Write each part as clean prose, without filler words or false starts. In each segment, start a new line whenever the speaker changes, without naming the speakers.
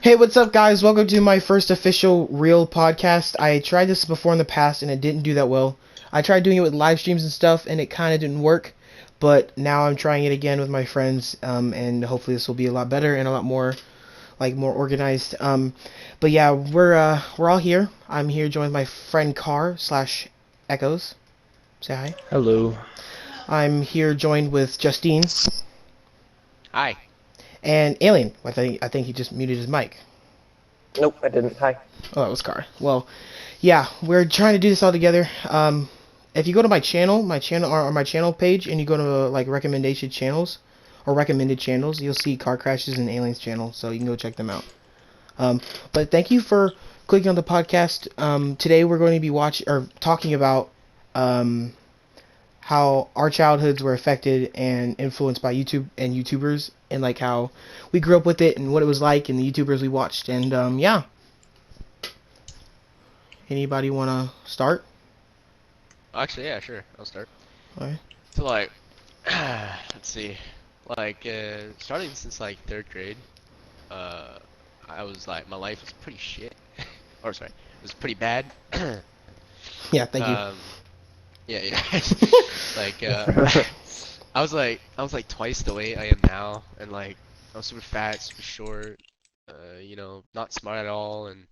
Hey, what's up, guys? Welcome to my first official real podcast. I tried this before in the past and it didn't do that well. I tried doing it with live streams and stuff and it kind of didn't work, but now I'm trying it again with my friends, and hopefully this will be a lot better and a lot more, more organized. But yeah, we're all here. I'm here joined with my friend Car slash Echoes. Say hi.
Hello.
I'm here joined with Justine
Hi.
and Alien. I think he just muted his mic.
Nope, I didn't. Hi.
Oh, that was Car. Well, yeah, we're trying to do this all together. If you go to my channel page, and you go to recommendation channels or recommended channels, you'll see Car Crashes and Aliens channel, so you can go check them out. But thank you for clicking on the podcast. Today we're going to be talking about how our childhoods were affected and influenced by YouTube and YouTubers, and like how we grew up with it and what it was like and the YouTubers we watched. And yeah, anybody want to start?
Actually, yeah, sure. I'll start.
Okay.
So let's see. Starting since like third grade, uh, I was like, my life was pretty shit. Or sorry, it was pretty bad.
Yeah, thank you.
Yeah, yeah. Like, I was like twice the weight I am now, and like, I was super fat, super short, not smart at all, and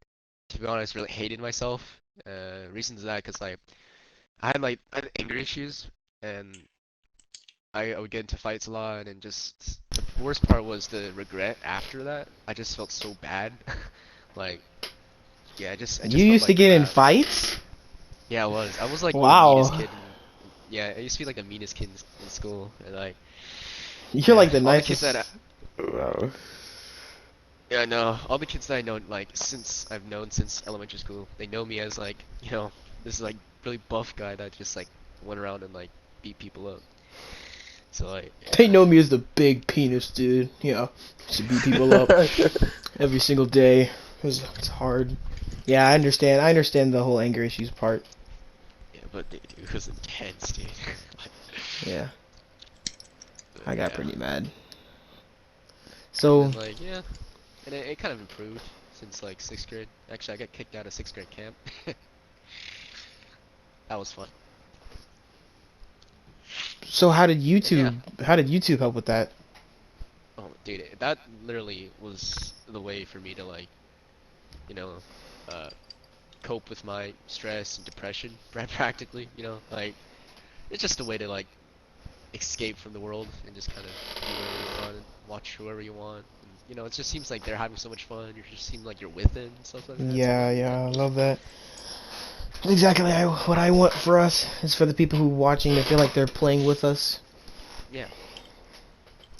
to be honest, really hated myself. Reasons of that, cause like, I had anger issues, and I would get into fights a lot, and just the worst part was the regret after that. I just felt so bad. Like, yeah, I just
You
felt
used to
like
get in
crap.
fights?
Yeah, I was. I was like the meanest
Wow.
kid. Yeah, I used to be like the meanest kid in school, and like,
You're
yeah,
like the
all the kids that I,
nicest. Wow.
yeah, I know, all the kids that I know, like, since I've known since elementary school, they know me as like, this like really buff guy that just like went around and like beat people up. So like,
They
yeah.
know me as the big penis dude. Yeah, to beat people up every single day. It's hard. Yeah, I understand. I understand the whole anger issues part.
Yeah, but dude, it was intense, dude.
Yeah,
But
I got
yeah,
pretty mad.
and
So,
then like, yeah, and it kind of improved since like sixth grade. Actually, I got kicked out of sixth grade camp. That was fun.
so how did
And yeah,
YouTube help with that?
oh dude, that literally was the way for me to like, you know, uh, cope with my stress and depression, practically. Like it's just a way to like escape from the world and just kind of do whatever you want and watch whoever you want. And, it just seems like they're having so much fun. You just seem like you're with it and stuff like that. So
Yeah,
like, yeah,
yeah, I love that. Exactly what I want for us is for the people who are watching to feel like they're playing with us.
yeah.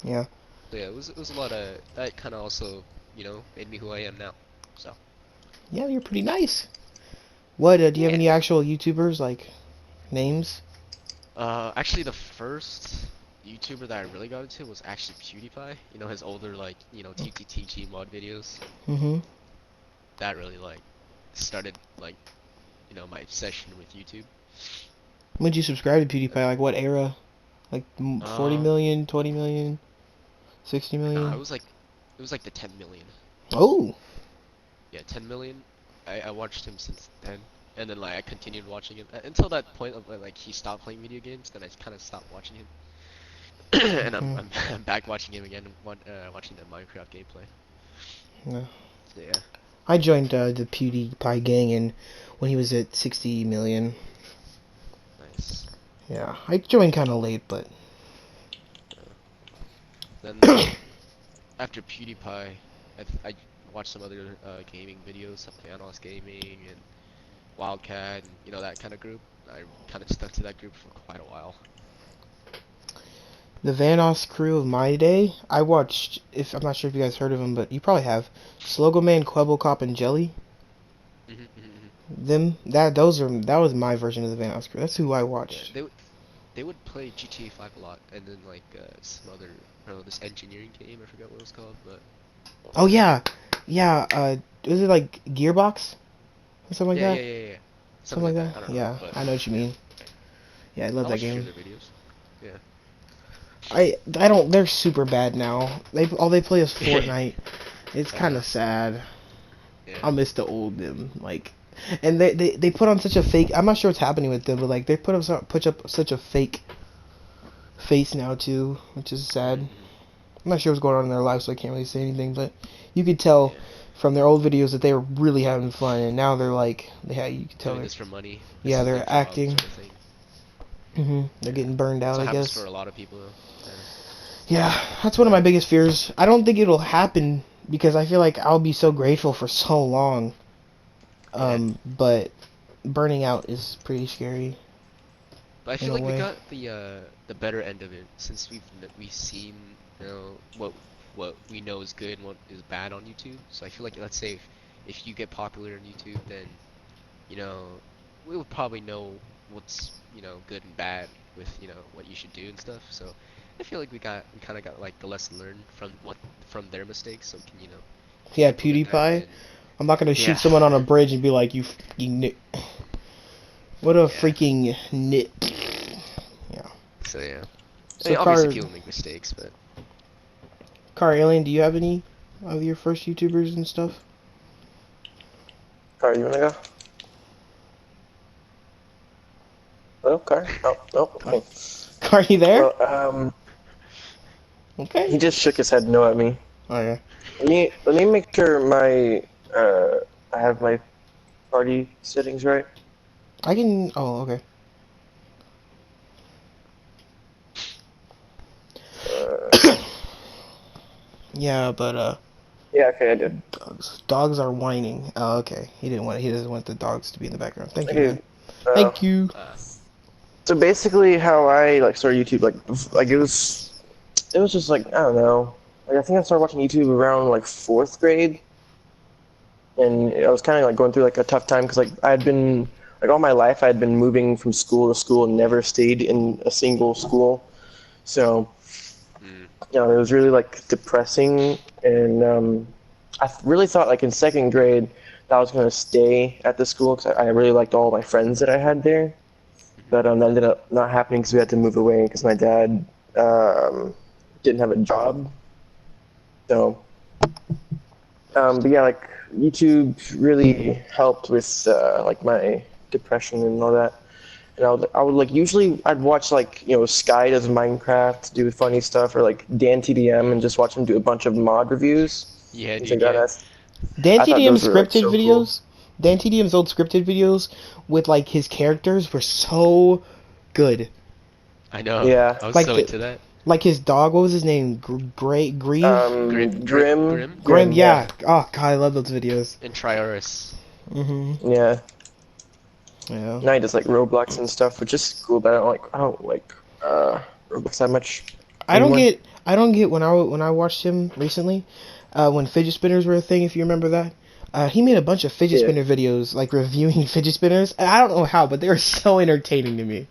Yeah.
So yeah, it was a lot of that. Kind of also, made me who I am now. So
Yeah, you're pretty nice. What, do you have
yeah.
any actual YouTubers, like, names?
Actually, the first YouTuber that I really got into was actually PewDiePie. His older like, TTTG mod videos.
Mm-hmm.
That really like started like, my obsession with YouTube.
When did you subscribe to PewDiePie? Like, what era? Like, 40
Um,
million, 20 million, 60
nah,
million?
it was like the 10 million.
Oh!
Yeah, 10 million. I watched him since then, and then like I continued watching him until that point of like he stopped playing video games. Then I kind of stopped watching him, and I'm,
Hmm.
I'm I'm back watching him again, watching the Minecraft gameplay.
Yeah.
So yeah,
I joined the PewDiePie gang when he was at 60 million.
nice.
Yeah, I joined kind of late, but
Uh, then after PewDiePie, I watched some other gaming videos, like Analyst Gaming and Wildcat, and that kind of group. I kind of stuck to that group for quite a while.
the Vanoss crew of my day, I watched. If I'm not sure if you guys heard of them, but you probably have. Slogoman, Quebblecop, and Jelly.
Hmm.
That was my version of the Vanoss crew. That's who I
Yeah,
watched.
they would play GTA 5 a lot, and then like some other, I don't know, this engineering game. I forgot what it was called, but
Oh yeah, yeah. Was it like Gearbox or something like
yeah, yeah,
that?
yeah, yeah,
Something
something
like
like that.
that.
I don't know,
Yeah,
but
I know what you mean. Yeah, I love
I
that
watched a few
game.
of their videos. Yeah.
I don't. They're super bad now. All they play is Fortnite, It's
I
kind
know.
of sad.
Yeah.
I miss the old them, like, and they put on such a fake. I'm not sure what's happening with them, but like they put up such a fake face now too, which is sad.
Mhm.
I'm not sure what's going on in their lives, so I can't really say anything. But you could tell
Yeah.
from their old videos that they were really having fun, and now they're like, you could tell
Doing
they're,
this for money. This
yeah,
is their
they're
job,
acting.
sort of thing.
They're
Yeah.
getting burned
That's
out,
what
I
happens for
guess.
a lot of people, though. Yeah.
Yeah, that's one of my biggest fears. I don't think it'll happen because I feel like I'll be so grateful for so long.
Yeah.
But burning out is pretty scary
But I
in
feel
a
like we
way.
got the better end of it since we've seen, you know, what we know is good and what is bad on YouTube. So I feel like, let's say if you get popular on YouTube, then, you know, we will probably know what's, you know, good and bad with, you know, what you should do and stuff. So I feel like we kind of got like the lesson learned from their mistakes, so we can, you know,
Yeah,
implement that.
PewDiePie.
And
I'm not gonna shoot
yeah,
someone on a bridge and be like, you fucking nit. What a
yeah.
freaking nit. Yeah.
So yeah, I
So
mean, obviously people make mistakes, but
Car Alien, do you have any of your first YouTubers and stuff?
Car, you wanna go? Hello, Car? Oh, no.
Car,
Okay.
Car, you there?
Well, he
Okay.
just shook his head no at me.
Oh yeah.
Let me make sure I have my party settings right.
I can. Oh, okay.
Uh,
Yeah, but
yeah, okay, I did.
dogs are whining. Oh, okay. He doesn't want the dogs to be in the background. Thank you, man.
Okay. Uh,
Thank you.
uh,
so basically, how I like started YouTube, like it was just like I don't know. Like I think I started watching YouTube around like fourth grade, and I was kind of like going through like a tough time because like I had been like all my life I had been moving from school to school and never stayed in a single school. So
mm,
it was really like depressing, and I really thought like in second grade that I was gonna stay at the school because I really liked all my friends that I had there.
mhm.
But that ended up not happening because we had to move away because my dad didn't have a job. So, but yeah, like YouTube really helped with like my depression and all that. And I would like usually I'd watch like Sky does Minecraft, do funny stuff, or like Dan TDM and just watch him do a bunch of mod reviews,
Yeah,
things like
dude.
that.
Yeah,
Dan
I thought
TDM's
those were like
scripted
so cool.
videos. Dan TDM's old scripted videos with like his characters were so good.
I know.
Yeah.
I was
Like
so into that.
his dog. What was his name? Grieve.
Grim,
Grim.
Grim, yeah,
Yeah. Oh God, I love those videos.
And Trioris.
yeah.
Yeah.
Now he does like Roblox and stuff, which is cool, but I don't like Roblox that much
I don't
anymore.
get. I don't get when I watched him recently, when fidget spinners were a thing. If you remember that. He made a bunch of fidget
Yeah.
spinner videos, like reviewing fidget spinners. And I don't know how, but they were so entertaining to me.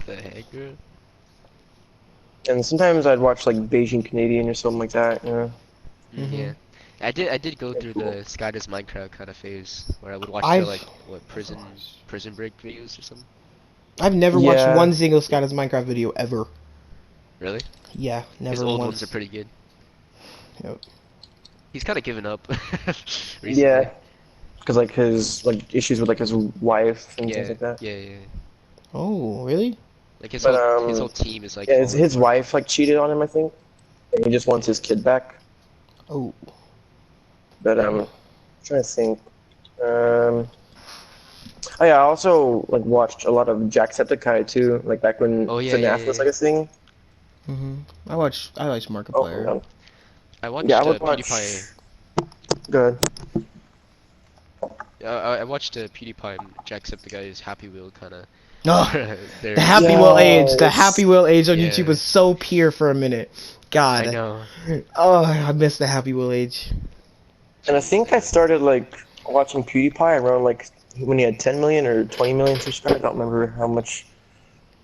The heck, bro?
And sometimes I'd watch like Beijing Canadian or something like that.
Hmm
Yeah. I did go
Yeah,
through
cool.
the Sky does Minecraft kind of phase where I would watch their
I've
like what prison break videos or something.
I've never watched
Yeah.
one single Skydoes Minecraft video ever.
Really?
Yeah,
His
never
old ones are
once.
pretty good.
Yep.
He's kind of given up recently.
Yeah, because like his like issues with like his wife and things
Yeah,
like that.
yeah, yeah.
Oh, really?
Like
But
his whole team is like
yeah, his,
falling
his
apart.
wife like cheated on him, I think, and he just wants
Yeah.
his kid back.
Oh.
But I'm trying to think. Um, oh yeah, I also like watched a lot of Jacksepticeye too, like back when
Oh yeah, yeah,
FNAF
yeah,
was
yeah.
like a thing.
I watched
Oh,
Markiplier.
hang on.
I
Yeah, I
watched
would
PewDiePie.
watch. Good.
I watched PewDiePie and Jacksepticeye's Happy Wheel kind of.
Oh, the
Their
Happy Wheel age. The
Yes.
Happy Wheel age on YouTube
Yeah,
was so pure for a minute.
I
God.
know.
Oh, I miss the Happy Wheel age.
And I think I started like watching PewDiePie around like when he had 10 million or 20 million subscribers. I don't remember how much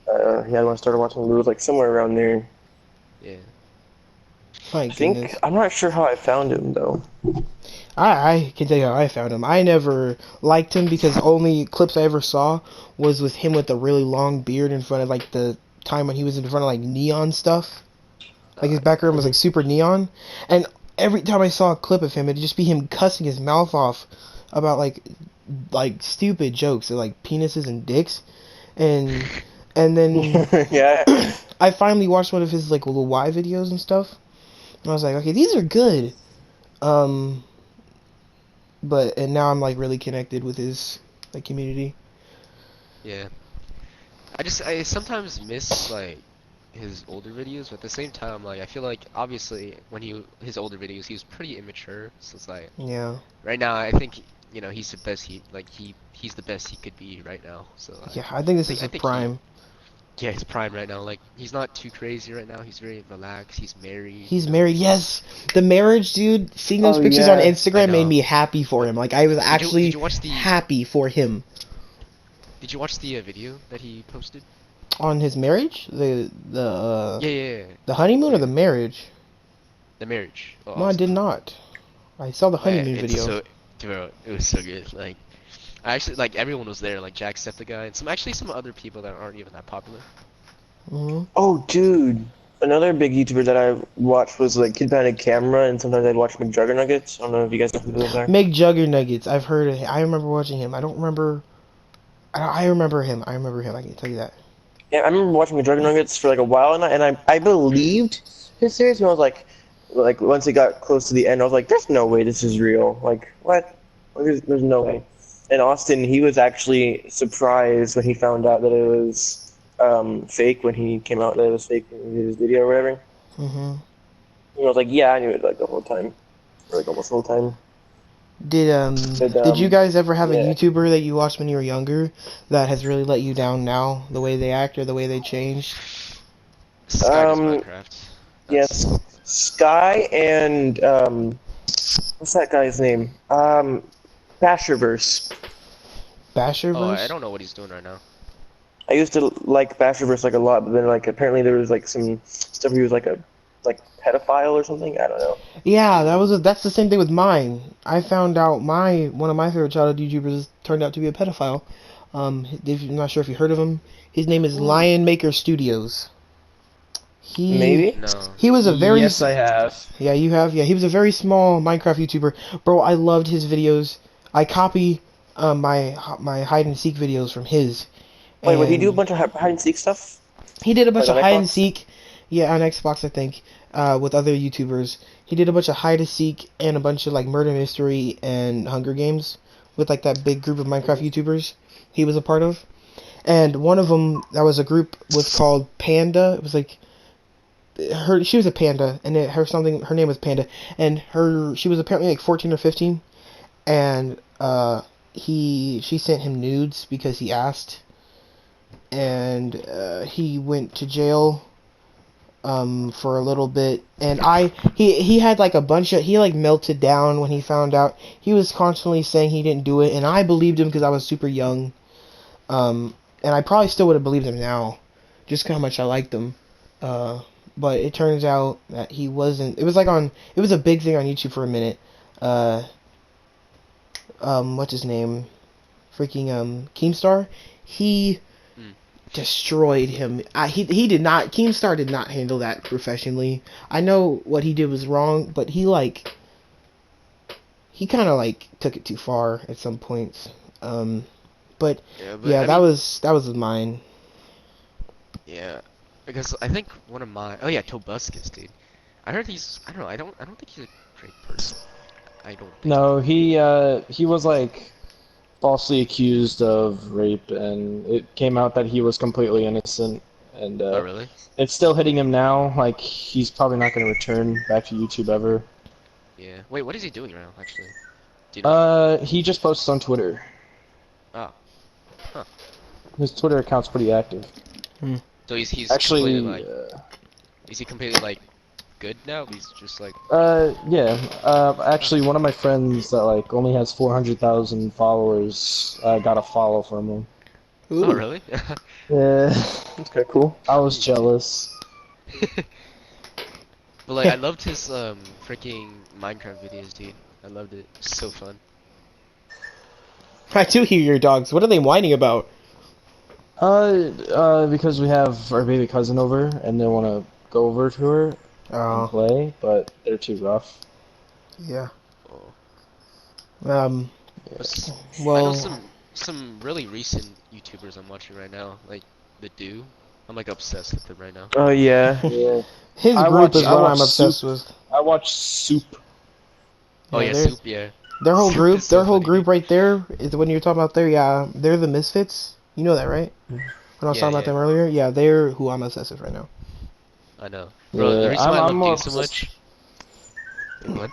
he had when I started watching. But it was like somewhere around there.
Yeah.
My
I think
goodness.
I'm not sure how I found him though.
I can tell you how I found him. I never liked him because only clips I ever saw was with him with a really long beard in front of like the time when he was in front of like neon stuff. Like his background was
Mhm.
like super neon, and every time I saw a clip of him, it'd just be him cussing his mouth off about like stupid jokes, like penises and dicks, and and then
Yeah.
I finally watched one of his like little Y videos and stuff, and I was like, okay, these are good. Um, and now I'm like really connected with his like community.
Yeah. I sometimes miss like his older videos, but at the same time, like I feel like obviously when his older videos, he was pretty immature. So it's like
Yeah,
right now, I think he's the best he's the best he could be right now. So
yeah. I think this is
I
a
think he
prime.
yeah his prime right now. Like he's not too crazy right now. He's very relaxed. He's married.
He's married. Yes, the marriage, dude. Seeing those
Oh
pictures on
yeah.
I
Instagram made
know.
me happy for him. Like I was
Did
actually
you watch the
happy for him
video that he posted?
on his marriage.
Yeah, yeah, yeah.
The honeymoon or the
Yeah.
marriage?
The marriage. Oh,
No, I did
awesome.
not. I saw the honeymoon
It's
video.
so, bro, it was so good. Like, I actually, like, everyone was there, like Jacksepticeye, and some other people that aren't even that popular.
Hmm.
Oh, dude. Another big YouTuber that I watched was like Kid Panic Camera, and sometimes I'd watch McJuggernuggets. I don't know if you guys know who those are.
Meg Jugger Nuggets. I've heard of him. I remember watching him. I don't remember. I remember him. I remember him. I can tell you that.
Yeah, I remember watching McJuggernuggets for like a while, and I believed his series, and I was like once it got close to the end, I was like, there's no way this is real. Like what? Like, there's no way. And Austin, he was actually surprised when he found out that it was fake when he came out that it was fake in his video or whatever.
Hmm.
And I was like, yeah, I knew it like the whole time, or like almost the whole time. But
Did you guys ever have a
yeah.
YouTuber that you watched when you were younger that has really let you down now? The way they act or the way they changed?
Sky does Minecraft. That's
Yes, Sky and what's that guy's name? Basherverse.
oh, I
Basherverse?
don't know what he's doing right now.
I used to like Basherverse like a lot, but then like apparently there was like some stuff where he was like a pedophile or something. I don't know.
Yeah, that's the same thing with mine. I found out one of my favorite childhood YouTubers turned out to be a pedophile. I'm not sure if you heard of him. His name is
Ooh.
Lion Maker Studios. He
Maybe.
No.
he was a very
Yes, I have.
yeah, you have, yeah, he was a very small Minecraft YouTuber. Bro, I loved his videos. I copy my hide and seek videos from his,
Wait, would he do a
and
bunch of hide and seek stuff?
he did a
Like
bunch
on
of hide and
Xbox?
seek, yeah, on Xbox, I think, with other YouTubers. He did a bunch of hide and seek and a bunch of like murder mystery and Hunger Games with like that big group of Minecraft YouTubers he was a part of. And one of them that was a group was called Panda. It was like she was a panda, and her name was Panda, and she was apparently like 14 or 15, and she sent him nudes because he asked, and he went to jail for a little bit, and he had like a bunch of he like melted down when he found out. He was constantly saying he didn't do it, and I believed him because I was super young, and I probably still would have believed him now, just how much I liked him. But it turns out that he wasn't. It was like it was a big thing on YouTube for a minute. Uh, what's his name? Freaking Keemstar. He
Hmm.
destroyed him. He did not. Keemstar did not handle that professionally. I know what he did was wrong, but he kind of like took it too far at some points. But
Yeah, but
yeah,
I
that
mean,
was mine.
yeah, because I think one of my oh yeah, Tobuscus, dude. I heard I don't know, I don't think he's a great person. I don't think.
No, he was like falsely accused of rape, and it came out that he was completely innocent, and
Oh really?
it's still hitting him now. Like he's probably not going to return back to YouTube ever.
Yeah. Wait, what is he doing now, actually? Do you know?
He just posts on Twitter.
Oh, huh.
His Twitter account's pretty active.
So he's completely
Actually,
like, is he completely like good now? He's just like,
yeah. Actually, one of my friends that like only has 400,000 followers got a follow from him.
oh
Ooh.
really?
Yeah,
That's kind of cool.
I was jealous.
But like, I loved his freaking Minecraft videos, dude. I loved it. It was so fun.
I do hear your dogs. What are they whining about?
Because we have our baby cousin over, and they want to go over to her. and
Oh,
play, but they're too rough.
yeah.
Oh.
Um,
What's- I know
well,
some really recent YouTubers I'm watching right now, like the Do. I'm like obsessed with them right now.
Oh yeah.
Yeah.
his
I
group
watch
is
I
what
watch
I'm
Soup.
obsessed with.
I watch Soup.
Oh
Yeah,
yeah,
there's
Soup, yeah. Soup is
their
so
whole
funny, dude.
group right there is when you're talking about there. Yeah, they're the Misfits. You know that, right? When I was
Yeah,
talking about
yeah,
them earlier, yeah, they're who I'm obsessed with right now.
I know. Bro, the
Yeah,
reason why I
I'm
love
more
Do so
obsessed.
much. Wait, what?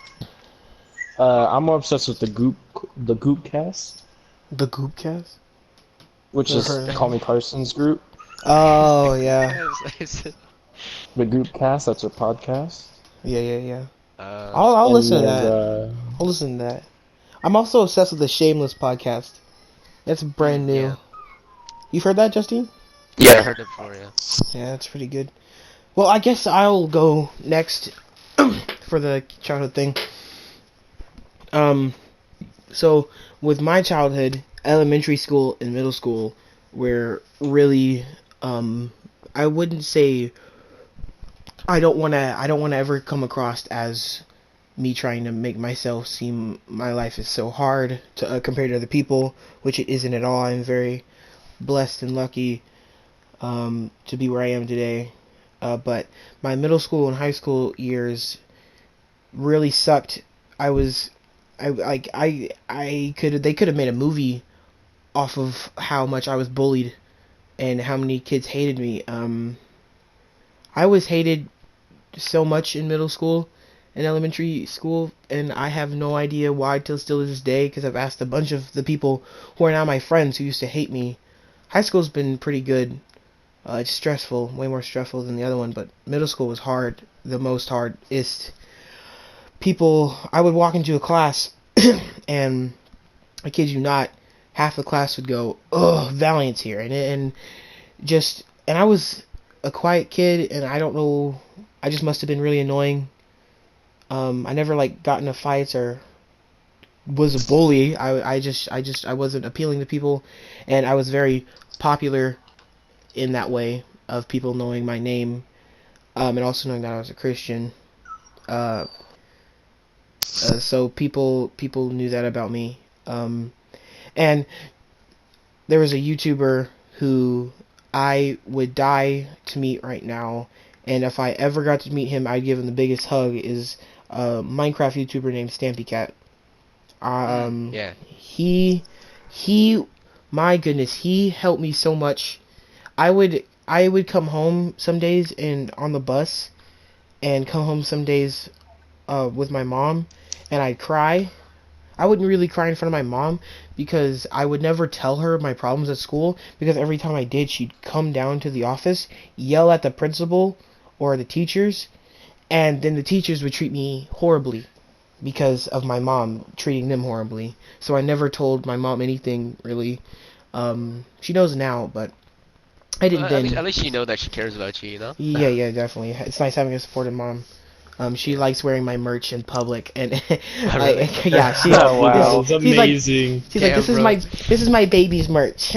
I'm more obsessed with the Goop cast,
The Goop Cast.
which
Never
is
heard of
Call
them.
Me Carson's group.
The
Oh
Goop
yeah,
guys. I said.
The Goop cast, that's a podcast.
yeah.
Uh,
I'll
And
listen to
there's
that. I'll listen to that. I'm also obsessed with the Shameless podcast. That's brand
yeah.
new. You've heard that, Justine?
Yeah, I
Yeah.
heard it before, yeah.
Yeah, that's pretty good. Well, I guess I'll go next for the childhood thing. Um, so with my childhood, elementary school and middle school were really, I wouldn't say I don't wanna ever come across as me trying to make myself seem my life is so hard to compared to other people, which it isn't at all. I'm very blessed and lucky to be where I am today. But my middle school and high school years really sucked. I was, I could they could have made a movie off of how much I was bullied and how many kids hated me. I was hated so much in middle school and elementary school, and I have no idea why till still to this day because I've asked a bunch of the people who are now my friends who used to hate me. High school's been pretty good. It's stressful, way more stressful than the other one, but middle school was hard, the most hardest. People, I would walk into a class, and I kid you not, half the class would go, "Oh, Valiant's here," and I was a quiet kid, and I don't know, I just must have been really annoying. I never like got into fights or was a bully. I wasn't appealing to people, and I was very popular in that way of people knowing my name, and also knowing that I was a Christian. Uh, so people knew that about me. And there was a YouTuber who I would die to meet right now, and if I ever got to meet him, I'd give him the biggest hug. Is a Minecraft YouTuber named Stampy Cat.
Yeah.
He, my goodness, he helped me so much. I would come home some days and on the bus, and come home some days with my mom, and I'd cry. I wouldn't really cry in front of my mom because I would never tell her my problems at school because every time I did, she'd come down to the office, yell at the principal or the teachers, and then the teachers would treat me horribly because of my mom treating them horribly. So I never told my mom anything really. She knows now, but I
Well,
didn't then.
at least you know that she cares about you, you know?
Yeah, definitely. It's nice having a supportive mom. She
Yeah.
likes wearing my merch in public, and
Oh, really?
yeah,
Oh, wow.
It's
she's like,
amazing.
she's like,
Damn, bro.
this is my baby's merch.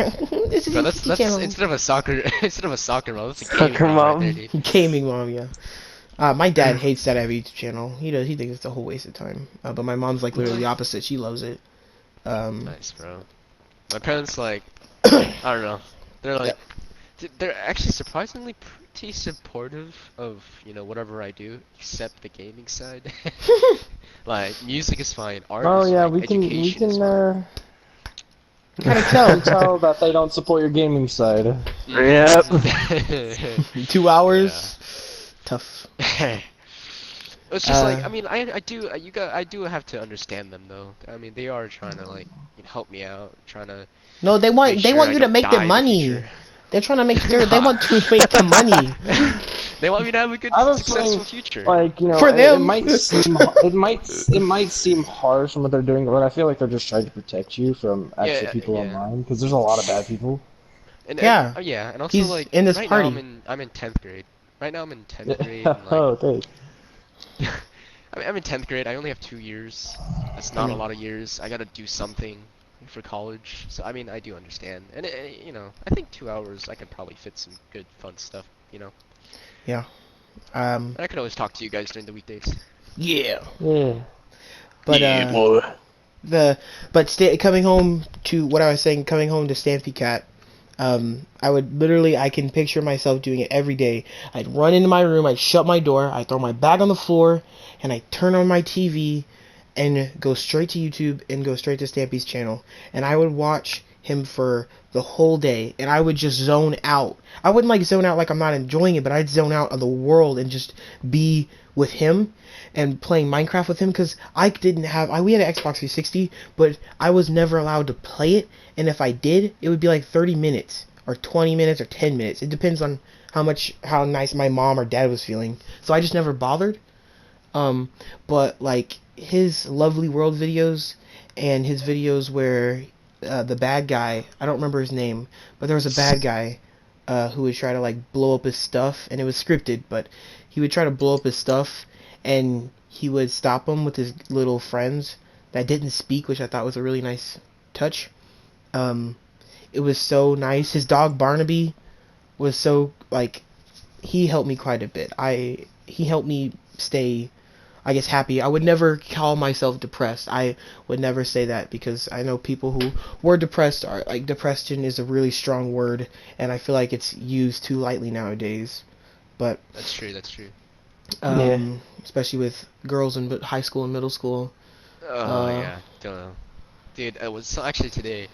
This is
Bro,
your
that's
Kiki channel.
instead of a soccer mom, that's a gaming
Soccer
mom right there,
mom.
dude.
Gaming mom, yeah. My dad hates that I have a YouTube channel. He thinks it's a whole waste of time. But my mom's like literally the
Really?
opposite. She loves it.
Nice, bro. My parents like, I don't know. They're like, they're actually surprisingly pretty supportive of, whatever I do, except the gaming side. Like, music is fine, art
Oh
is
yeah,
fine,
we can
education is fine.
Kind of
can
tell.
tell that they don't support your gaming side.
Yep.
Mhm.
2 hours. Tough.
It's just like,
Uh,
I mean, I do I do have to understand them though. I mean, they are trying to like help me out, trying to
no,
make
they
sure
want
I
you to
don't
make the
die in the
money.
future.
They're trying to make sure they want to make the money.
They want me to have a good,
I was
successful
saying,
future.
like,
For
it
them.
might seem it might seem harsh in what they're doing, but I feel like they're just trying to protect you from actual
Yeah,
people
yeah.
online because there's a lot of bad people.
And
Yeah.
yeah, and also
He's
like
in this
right now
party.
I'm in 10th grade. Right now I'm in 10th grade and like
Oh, thanks.
I mean, I'm in 10th grade. I only have 2 years. That's not a lot of years. I gotta do something for college. So I mean, I do understand. And I think 2 hours I could probably fit some good fun stuff.
Yeah.
I could always talk to you guys during the weekdays.
Yeah.
Yeah.
But
boy.
coming home to what I was saying, coming home to Stampy Cat, I would literally, I can picture myself doing it every day. I'd run into my room, I'd shut my door, I'd throw my bag on the floor, and I'd turn on my TV and go straight to YouTube and go straight to Stampy's channel. And I would watch him for the whole day, and I would just zone out. I wouldn't like zone out like I'm not enjoying it, but I'd zone out of the world and just be with him and playing Minecraft with him, because I didn't have, we had an Xbox 360, but I was never allowed to play it, and if I did, it would be like 30 minutes, or 20 minutes, or 10 minutes. It depends on how nice my mom or dad was feeling, so I just never bothered. But like his Lovely World videos and his videos where the bad guy, I don't remember his name, but there was a bad guy who would try to like blow up his stuff, and it was scripted, but he would try to blow up his stuff, and he would stop him with his little friends that didn't speak, which I thought was a really nice touch. It was so nice. His dog Barnaby was so, like, he helped me quite a bit. He helped me stay, I guess, happy. I would never call myself depressed. I would never say that, because I know people who were depressed are, like, depression is a really strong word, and I feel like it's used too lightly nowadays. But
That's true. That's true.
especially with girls in high school and middle school.
Oh yeah, don't know, dude. It was actually today.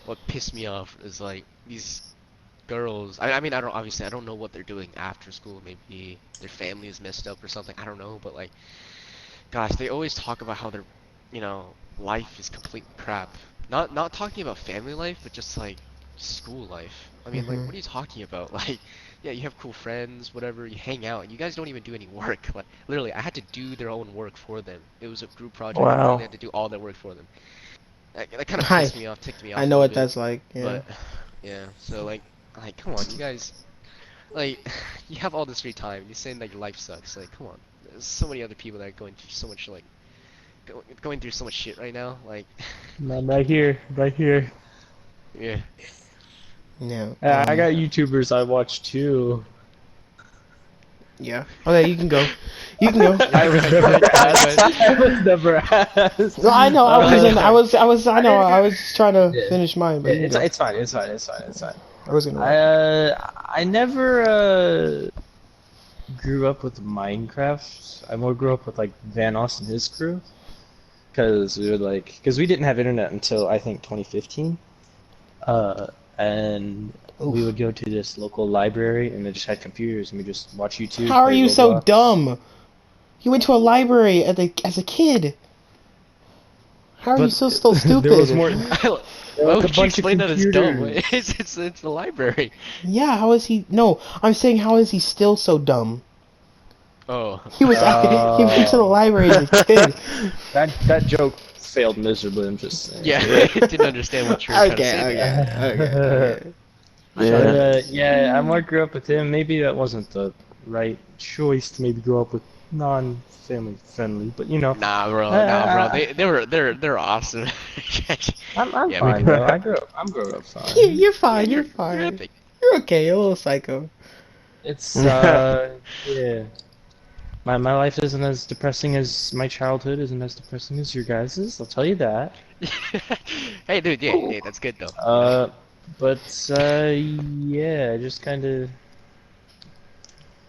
What pissed me off is like these girls. I mean, I don't know what they're doing after school. Maybe their family is messed up or something. I don't know, but like, gosh, they always talk about how their, life is complete crap. Not talking about family life, but just like school life. I mean, like,
Mhm.
what are you talking about? Like, yeah, you have cool friends, whatever. You hang out. You guys don't even do any work. Like, literally, I had to do their own work for them. It was a group project. I literally
Wow.
had to do all their work for them. That kind of
I
pissed me off, ticked me
I
off a
know
little
what
bit.
that's like. Yeah.
But yeah, so like, come on, you guys, like, you have all this free time. You're saying that your life sucks. Like, come on. There's so many other people that are going through so much, like, going through so much shit right now. Like,
I'm right here, right here.
yeah.
Yeah.
Yeah, I got YouTubers I watch too.
Yeah. Okay, you can go. You can go.
I was never asked. I was never asked.
No, I know. I wasn't. I was. I know. I
Yeah.
was just trying to finish mine, but you can
It's
go.
it's fine. It's fine. It's fine. It's fine.
I was gonna.
I never grew up with Minecraft. I more grew up with like Vanos and his crew, because we didn't have internet until I think 2015. And we
Oof.
would go to this local library, and they just had computers, and we just watch YouTube.
How are
play
you so
Roblox.
dumb? You went to a library as a kid. How are you
But
so stupid?
there was more.
Why
was
would
a
you
bunch of
explain that as dumb?
computers.
It's the library.
Yeah. How is he? No, I'm saying how is he still so dumb?
Oh.
He was. He went to the library as a kid.
That joke failed miserably. I'm just saying.
Yeah, I didn't understand what you were trying to say.
Okay.
But,
Yeah.
yeah, I more grew up with him. Maybe that wasn't the right choice to maybe grow up with non-family friendly, but you know.
Nah, bro. They're awesome.
I'm
Yeah,
fine
we-
though. I'm grown up fine.
You're fine. You're
You're
fine.
epic.
You're okay. You're a little psycho.
It's yeah. My life isn't as depressing as my childhood isn't as depressing as your guys's. I'll tell you that.
Hey, dude, yeah, hey, that's good though.
But yeah, just kind of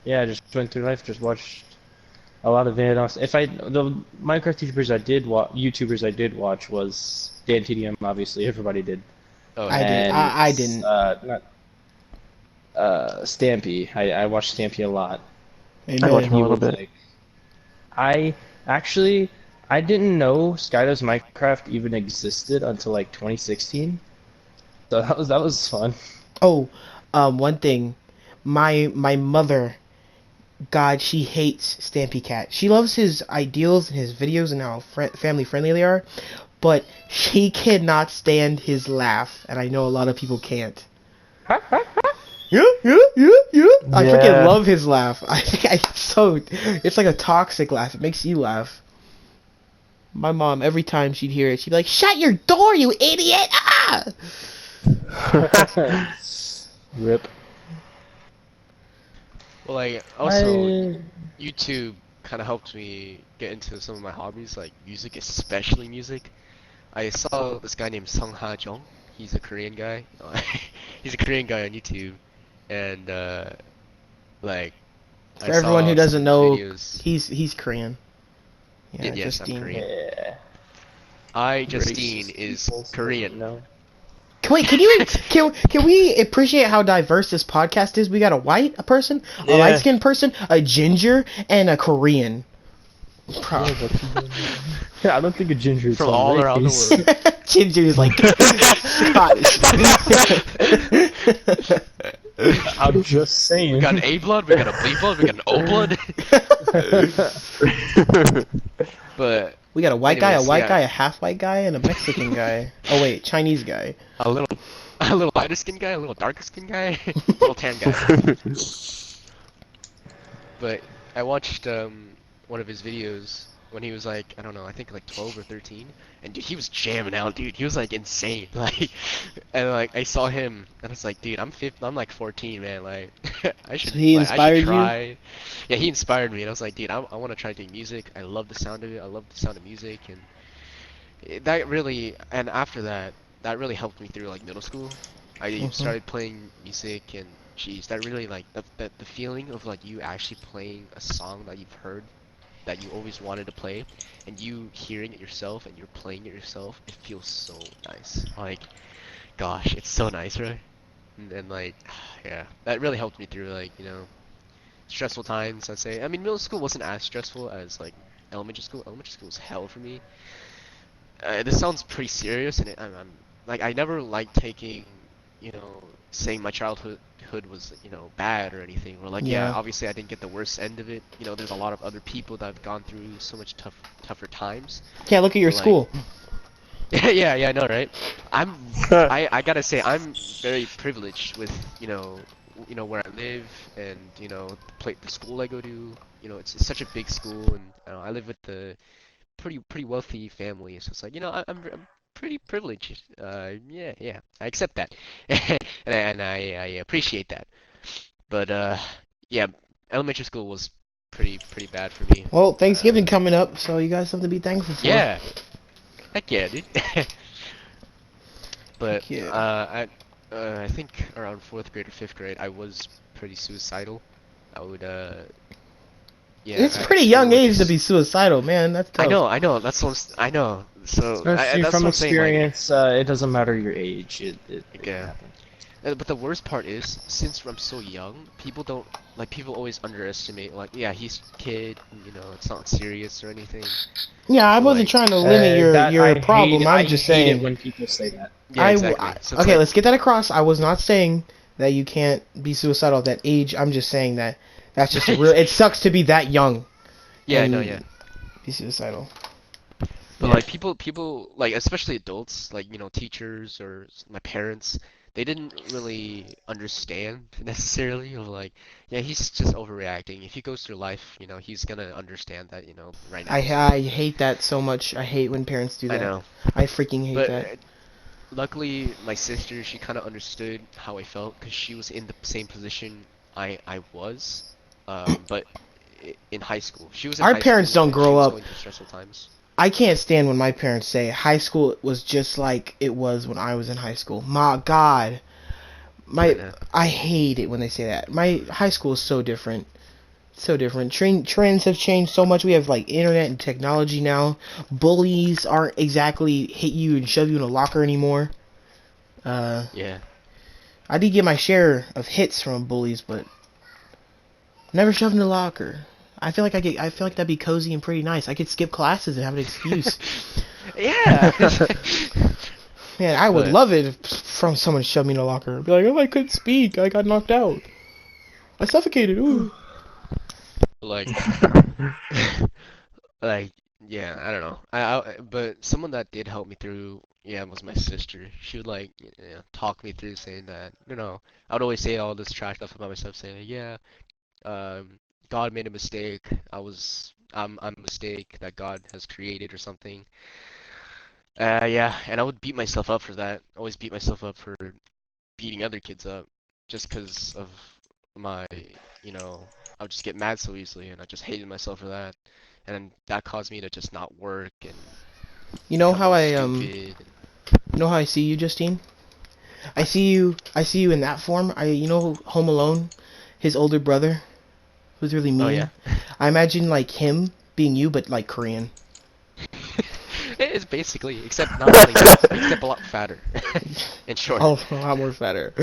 just went through life, just watched a lot of Vanos. The Minecraft YouTubers I did watch was Dan TDM, obviously everybody did.
Oh,
I did.
yeah.
And
I didn't.
Not Stampy. I watched Stampy a lot.
Amen.
I watched him a
He
little
was
bit.
like, I didn't know Skydo's Minecraft even existed until like 2016. So that was fun.
Oh, one thing, my mother, God, she hates Stampy Cat. She loves his ideals and his videos and how family friendly they are, but she cannot stand his laugh, and I know a lot of people can't. Yeah. I freaking
Yeah.
love his laugh. It's like a toxic laugh. It makes you laugh. My mom, every time she'd hear it, she'd be like, "Shut your door, you idiot!" Ah!
Rip.
Well, like also
I
YouTube kind of helped me get into some of my hobbies, like music, especially music. I saw this guy named Sung Ha Jung. He's a Korean guy. He's a Korean guy on YouTube, and like I
For everyone who
saw some of
doesn't
his
know,
videos.
he's Korean.
Y
Yeah,
yes, I'm
Justine.
Korean.
yeah,
Justine,
racist
is
people
Korean.
no.
Wait, can we appreciate how diverse this podcast is? We got a person, a light
Yeah.
skinned person, a ginger, and a Korean. Bro.
Yeah, but I don't think a ginger is
From
some
all around the
race.
world.
Ginger is like Scottish.
I'm just
We
saying.
got an A blood, we got a B blood, we got an O blood. But
We got a
anyways,
white
yeah,
guy, a half white guy, and a Mexican guy. Oh wait, Chinese guy.
a little a little lighter skin guy, a little darker skin guy, a little tan guy. But I watched one of his videos when he was like, I don't know, I think like 12 or 13, and dude, he was jamming out, dude. He was like insane. Like, and like I saw him and I was like, dude, I'm like 14, man. Like
So he
I should
inspired you?
try. Yeah, he inspired me and I was like, dude, I want to try doing music. I love the sound of it. I love the sound of music and that really, and after that, that really helped me through like middle school. I
Hmm.
started playing music and geez, that really like the feeling of like you actually playing a song that you've heard that you always wanted to play and you hearing it yourself and you're playing it yourself, it feels so nice. Like, gosh, it's so nice, right? And like, yeah, that really helped me through like, you know, stressful times, I'd say. I mean, middle school wasn't as stressful as like elementary school. Elementary school was hell for me. This sounds pretty serious, and I'm like I never liked taking, you know, saying my childhood was, you know, bad or anything. Or like, yeah,
Yeah.
obviously I didn't get the worst end of it. You know, there's a lot of other people that have gone through so much tougher times.
Can't look at your
But like,
school.
yeah, I know, right? I gotta say I'm very privileged with, you know where I live and the school I go to. You know, it's such a big school, and I live with the pretty wealthy family. So it's like, I'm pretty privileged. Yeah, I accept that, and I appreciate that. But yeah, elementary school was pretty bad for me.
Well, Thanksgiving
Uh,
coming up, so you got something to be thankful for.
yeah, heck yeah, dude. But
Heck yeah.
I think around fourth grade or fifth grade, I was pretty suicidal. I would yeah,
It's a
I
pretty
struggle
young
with
age to
this.
be suicidal, man. That's tough.
I know. That's what I know. So
Especially
that's
from
what I'm saying. Like,
experience, it doesn't matter your age. It can
yeah.
happen.
But the worst part is, since I'm so young, people don't like people always underestimate. Like, yeah, he's a kid. You know, it's not serious or anything.
Yeah, I
But
wasn't
like,
trying to limit
That
your problem.
I
I'm just
hate it
saying.
when people say that.
yeah, exactly. So it's
Okay,
like,
let's get that across. I was not saying that you can't be suicidal at that age. I'm just saying that that's just real. It sucks to be that young
yeah, no, yeah.
and be suicidal.
But
Yeah.
like people like especially adults like teachers or my parents they didn't really understand necessarily of like yeah he's just overreacting if he goes through life he's gonna understand that right now is
I hate that so much. I hate when parents do
I
that.
know
I freaking hate
but
that.
luckily my sister she kind of understood how I felt because she was in the same position I was but in high school she was in
Our
high
parents
school
don't
and she
grow
was
up.
going through stressful times.
I can't stand when my parents say high school was just like it was when I was in high school. My God.
I
My
know.
I hate it when they say that. My high school is so different. So different. Trends have changed so much. We have like internet and technology now. Bullies aren't exactly hit you and shove you in a locker anymore. Uh,
Yeah.
I did get my share of hits from bullies, but never shoved in a locker. I feel like that'd be cozy and pretty nice. I could skip classes and have an excuse.
Yeah.
Man, I would
But
love it if from someone shoved me in a locker. Be like, oh, I couldn't speak. I got knocked out. I suffocated. Ooh.
like like yeah, I don't know. But someone that did help me through was my sister. She would like talk me through saying that I would always say all this trash stuff about myself saying yeah God made a mistake. I'm a mistake that God has created or something. Yeah, and I would beat myself up for that. Always beat myself up for beating other kids up just because of my, you know, I would just get mad so easily, and I just hated myself for that. And then that caused me to just not work and
You know
become
how
all
I
stupid.
you know how I see you, Justine? I see you in that form. You know Home Alone, his older brother, who's really
Oh
mean.
yeah.
I imagine like him being you, but like Korean.
It is basically, except not really that, except a lot fatter and shorter.
Oh, a lot more fatter.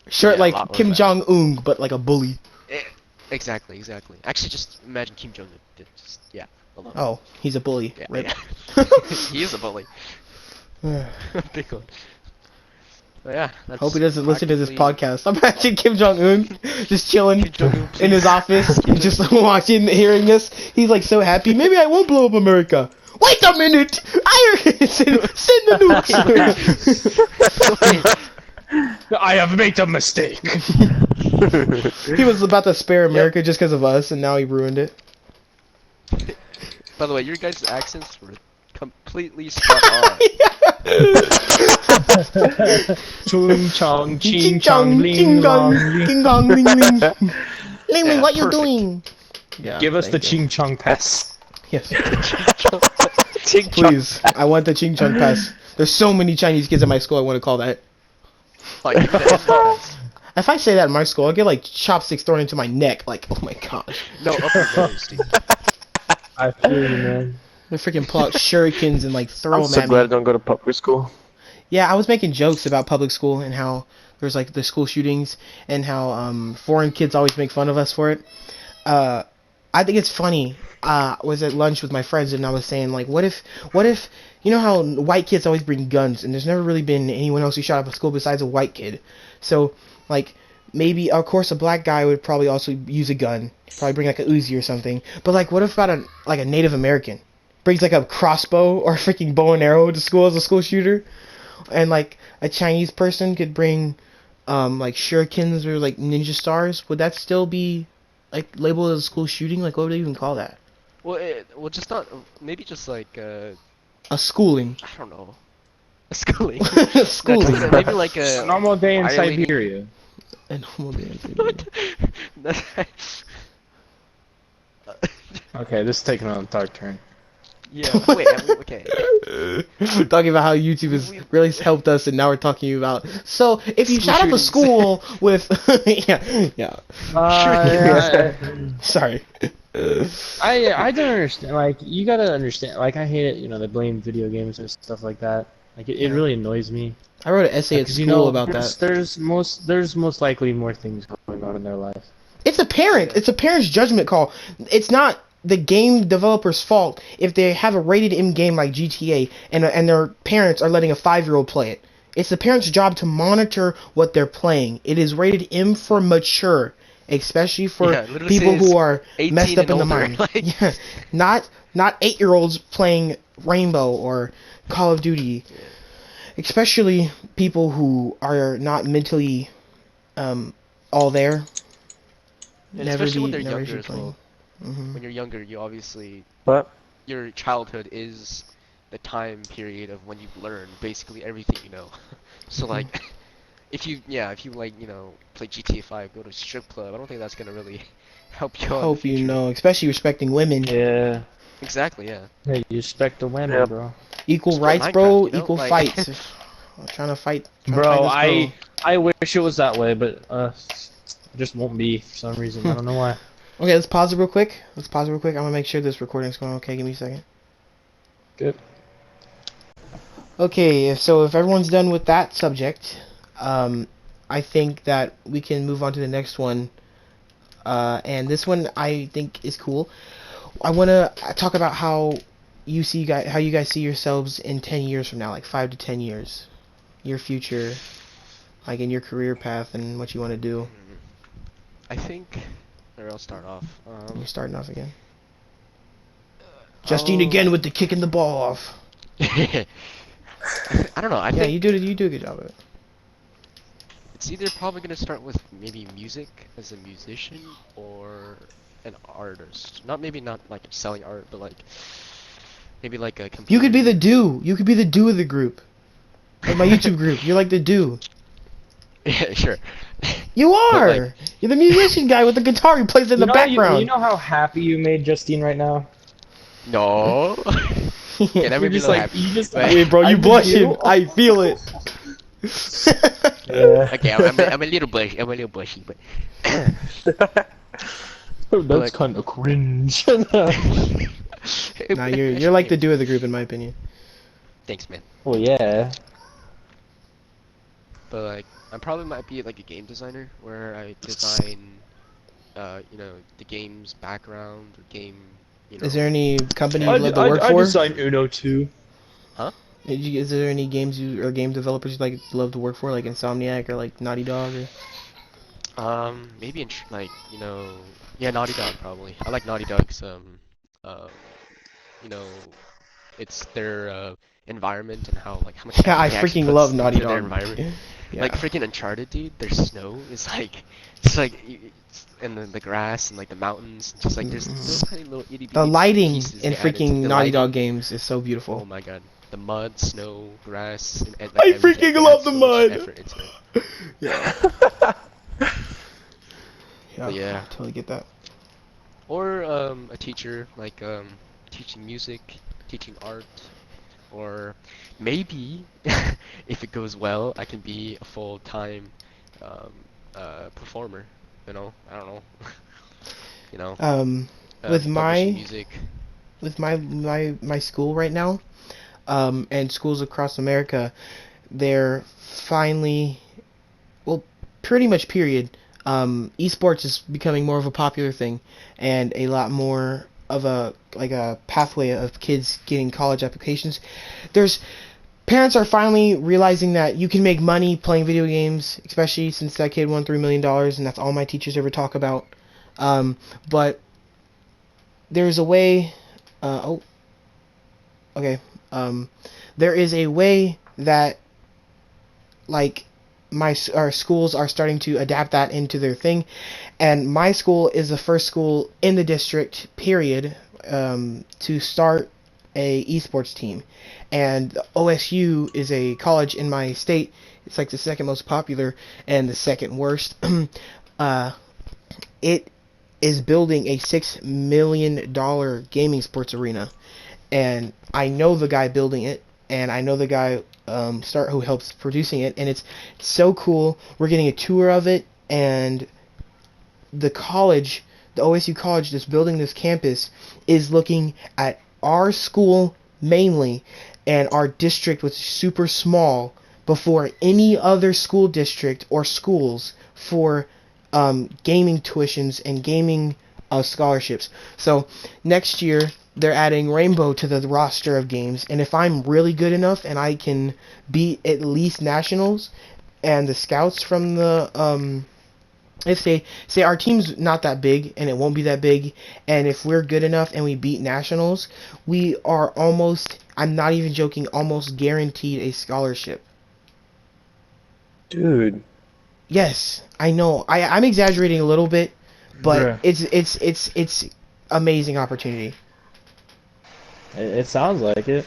Short
Yeah, a lot
like
more
Kim
fatter.
Jong Un, but like a bully.
Eh, exactly, exactly. Actually, just imagine Kim Jong Un. Just yeah, alone.
Oh, he's a bully.
Yeah,
Rip.
yeah. He is a bully. Big one. But yeah,
Hope
that's
he doesn't listen to this
practically
podcast. Imagine Kim Jong Un just chilling
Kim Jong-un,
in his
please.
office, just watching, hearing this. He's like so happy. Maybe I won't blow up America. Wait a minute! Send the nukes.
I have made a mistake.
He was about to spare America just because of us, and now he ruined it.
By the way, your guys' accents were completely spot on.
Chung chong, ching
Ching
chong,
chong,
ling
ching
long.
gong, king gong, ling ling. Ling ling,
Yeah,
what you
perfect.
doing? Yeah,
Give us the
thank you.
ching chong pass.
Yes,
Ching chong.
please. I want the ching chong pass. There's so many Chinese kids at my school. I want to call that.
Like, give me the entrance.
If I say that in my school, I'll get like chopsticks thrown into my neck. Like, oh my gosh.
No, upper nose, dude.
I feel you, man.
They freaking pull out shurikens and like throw
I'm
them
so
at
glad I
me.
don't go to public school.
Yeah, I was making jokes about public school and how there's like the school shootings and how foreign kids always make fun of us for it. I think it's funny. I was at lunch with my friends and I was saying like, what if, you know how white kids always bring guns and there's never really been anyone else who shot up a school besides a white kid. So like maybe of course a black guy would probably also use a gun, probably bring like a Uzi or something. But like what if about a Native American brings like a crossbow or a freaking bow and arrow to school as a school shooter? And like a Chinese person could bring like shurikens or like ninja stars. Would that still be like labeled as a school shooting? Like what would they even call that?
Well, just not. Maybe just like
A schooling.
I don't know, a schooling.
Schooling.
No, just, maybe like a
A normal day in
violating-
Siberia.
A normal day.
Okay, this is taking a dark turn.
Yeah. Wait. Okay.
We're talking about how YouTube has really helped us, and now we're talking about. So if you
School
shot up a
shootings.
school with, yeah. Sorry.
I don't understand. Like, you gotta understand. Like, I hate it. You know, they blame video games and stuff like that. Like, it really annoys me.
I wrote an essay at
'Cause,
school
you know,
about
there's,
that.
there's most likely more things going on in their life.
It's a parent. It's a parent's judgment call. It's not the game developer's fault if they have a rated M game like GTA and their parents are letting a 5-year-old play it. It's the parent's job to monitor what they're playing. It is rated M for mature, especially for
Yeah, it literally
people
says
who are
18
messed up
and
in the
older,
mind.
like-
Yeah, not 8-year-olds playing Rainbow or Call of Duty. Especially people who are not mentally all there.
And especially when they're
never
younger
should
as
play.
well.
Mhm.
When you're younger, you obviously
What?
your childhood is the time period of when you learn basically everything you know. So like, if you like play GTA 5, go to a strip club, I don't think that's gonna really help you out in the
Hope you
future.
know, especially respecting women.
Yeah.
Exactly, yeah.
Hey, you respect the women,
Yep.
bro.
Equal
Just play
rights, bro.
Minecraft, you know,
Equal
like-
fights. I'm trying to fight.
Bro,
this
I wish it was that way, but it just won't be for some reason. I don't know why.
Okay, let's pause it real quick. I'm gonna make sure this recording's going okay. Give me a second.
Good.
Okay, so if everyone's done with that subject, I think that we can move on to the next one. And this one I think is cool. I want to talk about how you guys see yourselves in 10 years from now, like 5 to 10 years. Your future, like in your career path and what you want to do.
I think, or I'll start off.
You're starting off again. Justine
I'll-
again with the kicking the ball off.
I don't know. I
Yeah,
think
you do a good job of it.
it's either probably gonna start with maybe music as a musician or an artist. Not like selling art, but like maybe like a computer.
You could be the do. You could be the do of the group. Like my YouTube group. You're like the do.
Yeah, sure.
You
But
are.
like,
You're the musician guy with the guitar. He plays in the background.
You know how happy you made Justine right now?
no. Okay, that
You're
made me a
just
little
like,
happy.
you just,
But
Wait, bro, you
I'm with you.
blushing. I feel it.
Yeah.
okay, I'm a little bushy. I'm a little bushy, but
That's
like,
kind of cringe.
Nah, you're like the dude of the group in my opinion.
Thanks, man.
Well, yeah.
But like, I probably might be like a game designer where I design, the game's background or game,
Is there any company
I,
you'd love to work
I
for?
designed Uno too.
huh?
Is there any games you or game developers you'd like love to work for, like Insomniac or like Naughty Dog? Or...
Maybe yeah, Naughty Dog probably. I like Naughty Dog's um, you know, it's their environment and how much
Yeah,
effort
I
they actually
freaking
puts
love Naughty
into their
Dog.
environment. Like
Yeah.
freaking Uncharted, dude. Their snow is like, it's like, and the grass and like the mountains. Just like there's little tiny little itty
The
bitty
lighting
pieces
in
get added to
freaking
the
Naughty Dog
lighting.
games is so
Oh
beautiful.
my god, the mud, snow, grass, and like
I
everything.
freaking
They
love
add
the
so much
mud.
effort into it.
Yeah. Yeah,
But
I
yeah,
totally get that.
or a teacher like teaching music, teaching art. Or maybe, if it goes well, I can be a full-time um, performer. I don't know. you know,
Um, with
publishing
my
music.
my school right now, and schools across America, they're finally, well, pretty much period. Esports is becoming more of a popular thing, and a lot more of a pathway of kids getting college applications. There's Parents are finally realizing that you can make money playing video games, especially since that kid won $3 million, and that's all my teachers ever talk about. But there's a way. Oh, okay. Um, there is a way that like our schools are starting to adapt that into their thing, and my school is the first school in the district period to start a esports team, and OSU is a college in my state. It's like the second most popular and the second worst. uh, it is building a $6 million gaming sports arena, and I know the guy building it, and I know the guy who helps producing it, and it's so cool. We're getting a tour of it, and the college, the OSU college that's building this campus, is looking at our school mainly, and our district was super small before any other school district or schools for gaming tuitions and gaming scholarships. So next year they're adding Rainbow to the roster of games, and if I'm really good enough and I can beat at least nationals and the scouts from the if they say our team's not that big and it won't be that big, and if we're good enough and we beat nationals, we are almost, I'm not even joking, almost guaranteed a scholarship.
Dude.
Yes, I know. I'm exaggerating a little bit, but
Bruh.
it's amazing opportunity.
It sounds like it.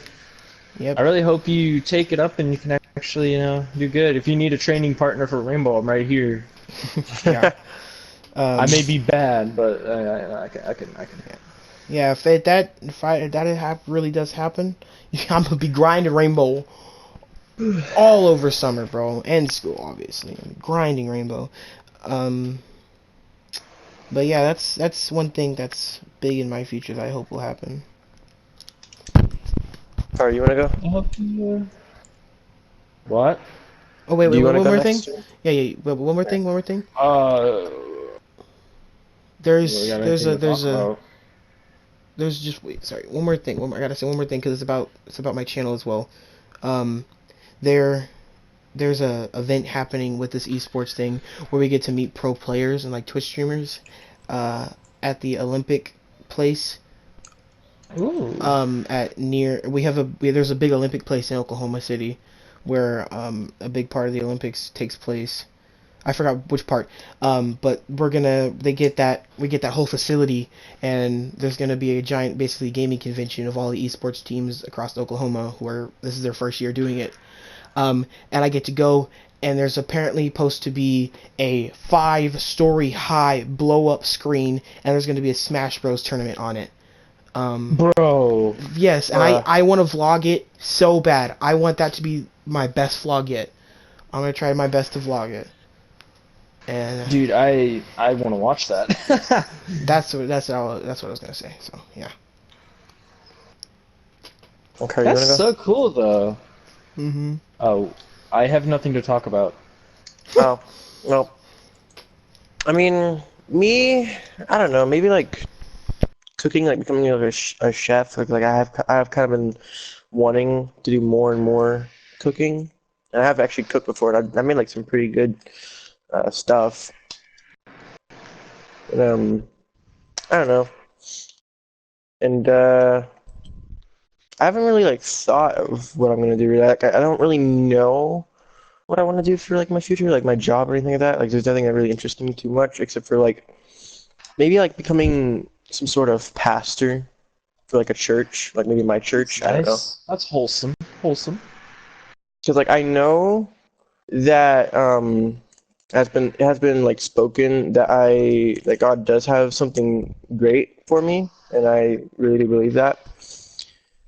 Yep.
I really hope you take it up and you can actually, do good. If you need a training partner for Rainbow, I'm right here.
Yeah.
I may be bad, but I can.
Yeah, if that really does happen, I'm gonna be grinding Rainbow all over summer, bro, and school, obviously. I'm grinding Rainbow. Um, but yeah, that's one thing that's big in my future that I hope will happen.
Sorry, you wanna go?
What?
Oh wait,
Do you
one
wanna go
more thing.
next?
Yeah. Wait, one more thing.
We got
There's
anything to talk about?
there's just wait, sorry, one more thing. I gotta say one more thing because it's about my channel as well. Um, there's a event happening with this esports thing where we get to meet pro players and like Twitch streamers, at the Olympic place.
Ooh.
There's a big Olympic place in Oklahoma City, where a big part of the Olympics takes place. I forgot which part. But we get that whole facility, and there's gonna be a giant, basically gaming convention of all the esports teams across Oklahoma, who are this is their first year doing it. And I get to go and there's apparently supposed to be a 5-story high blow up screen, and there's going to be a Smash Bros tournament on it.
Bro.
Yes, and I want to vlog it so bad. I want that to be my best vlog yet. I'm gonna try my best to vlog it. And
Dude, I want to watch that.
that's what I was gonna say. So yeah.
Okay,
That's
you wanna go?
so cool, though.
Mm-hmm.
Oh, I have nothing to talk about.
Oh, well. I mean, me, I don't know. Maybe like cooking, like becoming like a chef. Like I have kind of been wanting to do more and more cooking, and I have actually cooked before. And I made like some pretty good stuff. But, I don't know. And I haven't really like thought of what I'm gonna do. Like I don't really know what I want to do for like my future, like my job or anything like that. Like there's nothing that really interests me too much, except for like maybe like becoming some sort of pastor for like a church, like maybe my church. I don't know.
Nice. That's wholesome. Wholesome.
Because like I know that it has been like spoken that God does have something great for me, and I really do believe that.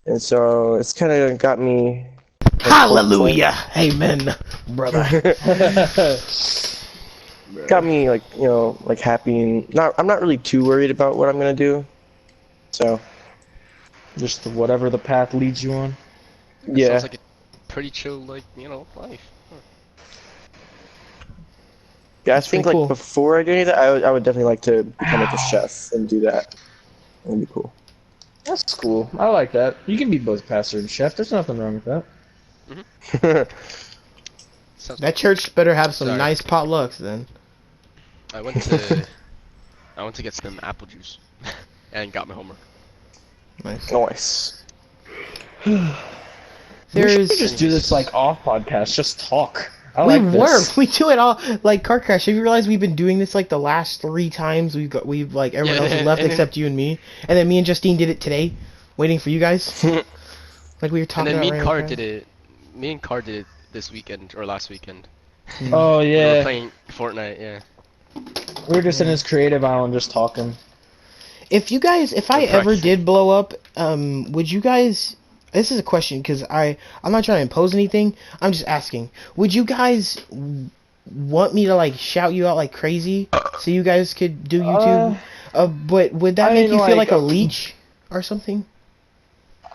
And so it's kind of got me like,
Hallelujah, amen, brother.
got me like like happy and not. I'm not really too worried about what I'm gonna do. So
Just whatever the path leads you on.
yeah,
Sounds like a pretty chill, like, life. Huh.
yeah. I
That's
think
pretty
like
cool.
before I do any of that, I would definitely like to become like a chef and do that. That'd be cool.
That's cool. I like that. You can be both pastor and chef. There's nothing wrong with that.
Sounds
That church better have some
Sorry.
nice potlucks then.
I went to I went to get some apple juice and got my homework.
Nice.
Nice.
We should
There's
just do this like off podcast. Just talk. I
we
like
work.
this.
We do it all like Car Crash. Have you realized we've been doing this like the last 3 times we've like everyone
Yeah,
else has left
and then-
except you and me, and then me and Justine did it today, waiting for you guys. Like we were
And
talking
then
about.
me and
random
Car
crap.
did it. Me and Car did it this weekend or last weekend.
Oh
We were
yeah.
playing Fortnite. Yeah.
We were just in his creative island, just talking.
If I ever did blow up, would you guys? This is a question because I'm not trying to impose anything. I'm just asking. Would you guys want me to like shout you out like crazy so you guys could do YouTube? But would that
I
make
mean,
you feel like
like,
a leech or something?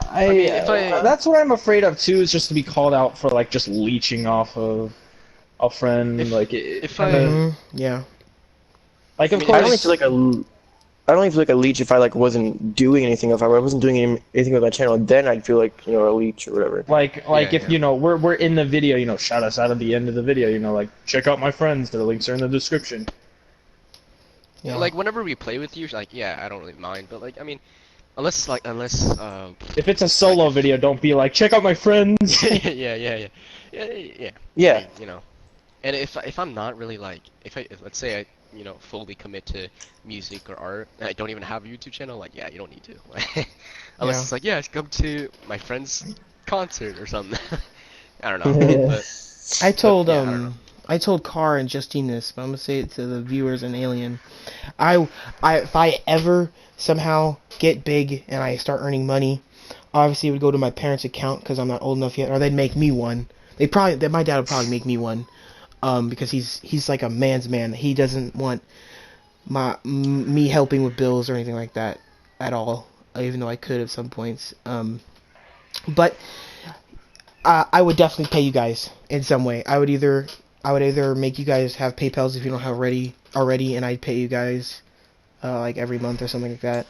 I
mean, if
that's what I'm afraid of too. Is just to be called out for like just leeching off of a friend.
If-
like
if
kinda,
Yeah.
like of
I mean,
I
course.
don't feel like I don't even feel like a leech if I like wasn't doing anything. If I wasn't doing anything with my channel, then I'd feel like a leech or whatever.
Like
Yeah,
if
yeah.
we're in the video, shout us out at the end of the video, like check out my friends, their links are in the description.
Yeah.
Like whenever we play with you, like yeah, I don't really mind. But like I mean, unless
If it's a solo video, don't be like check out my friends.
yeah.
Yeah.
And if I'm not really like if let's say I fully commit to music or art and I don't even have a YouTube channel, like yeah, you don't need to. Unless
Yeah.
it's like yeah, come to my friend's concert or something. I don't know. But
I told
yeah, I don't know.
I told Car and Justine this, but I'm gonna say it to the viewers and Alien. If I ever somehow get big and I start earning money, obviously it would go to my parents' account because I'm not old enough yet, or they'd make me one. My dad would probably make me one, because he's like a man's man. He doesn't want me helping with bills or anything like that at all, even though I could at some points. But I would definitely pay you guys in some way. I would either make you guys have PayPal's if you don't have already, and I'd pay you guys like every month or something like that.